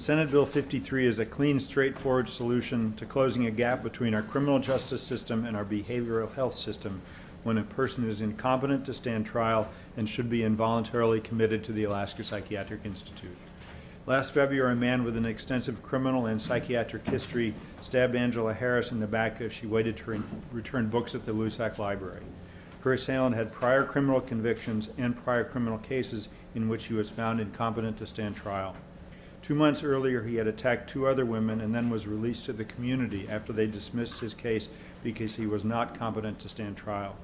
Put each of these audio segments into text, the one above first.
Senate Bill 53 is a clean, straightforward solution to closing a gap between our criminal justice system and our behavioral health system when a person is incompetent to stand trial and should be involuntarily committed to the Alaska Psychiatric Institute. Last February, a man with an extensive criminal and psychiatric history stabbed Angela Harris in the back as she waited to return books at the Lusac Library. Her assailant had prior criminal convictions and prior criminal cases in which he was found incompetent to stand trial. 2 months earlier, he had attacked 2 other women and then was released to the community after they dismissed his case because he was not competent to stand trial.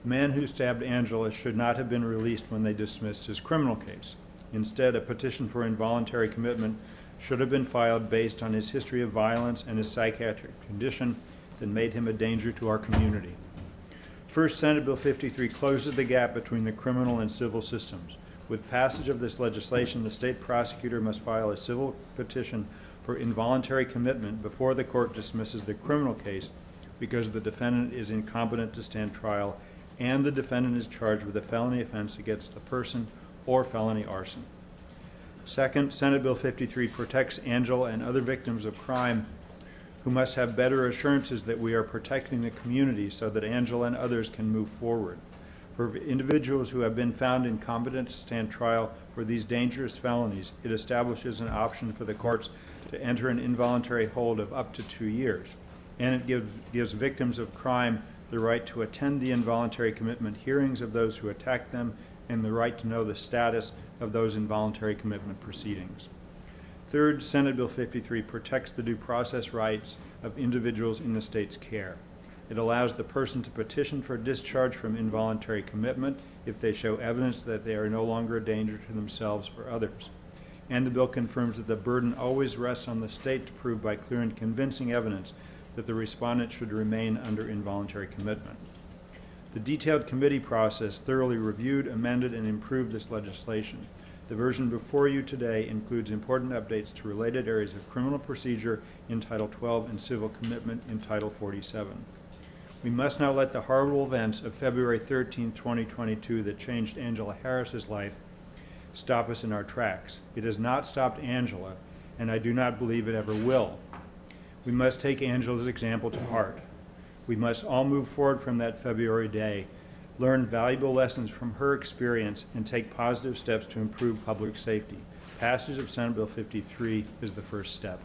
The man who stabbed Angela should not have been released when they dismissed his criminal case. Instead, a petition for involuntary commitment should have been filed based on his history of violence and his psychiatric condition that made him a danger to our community. First, Senate Bill 53 closes the gap between the criminal and civil systems. With passage of this legislation, the state prosecutor must file a civil petition for involuntary commitment before the court dismisses the criminal case because the defendant is incompetent to stand trial and the defendant is charged with a felony offense against the person or felony arson. Second, Senate Bill 53 protects Angela and other victims of crime who must have better assurances that we are protecting the community so that Angela and others can move forward. For individuals who have been found incompetent to stand trial for these dangerous felonies, it establishes an option for the courts to enter an involuntary hold of up to 2 years. And it gives victims of crime the right to attend the involuntary commitment hearings of those who attacked them and the right to know the status of those involuntary commitment proceedings. Third, Senate Bill 53 protects the due process rights of individuals in the state's care. It allows the person to petition for discharge from involuntary commitment if they show evidence that they are no longer a danger to themselves or others. And the bill confirms that the burden always rests on the state to prove by clear and convincing evidence that the respondent should remain under involuntary commitment. The detailed committee process thoroughly reviewed, amended, and improved this legislation. The version before you today includes important updates to related areas of criminal procedure in Title 12 and civil commitment in Title 47. We must not let the horrible events of February 13, 2022 that changed Angela Harris's life stop us in our tracks. It has not stopped Angela, and I do not believe it ever will. We must take Angela's example to heart. We must all move forward from that February day, learn valuable lessons from her experience, and take positive steps to improve public safety. Passage of Senate Bill 53 is the first step.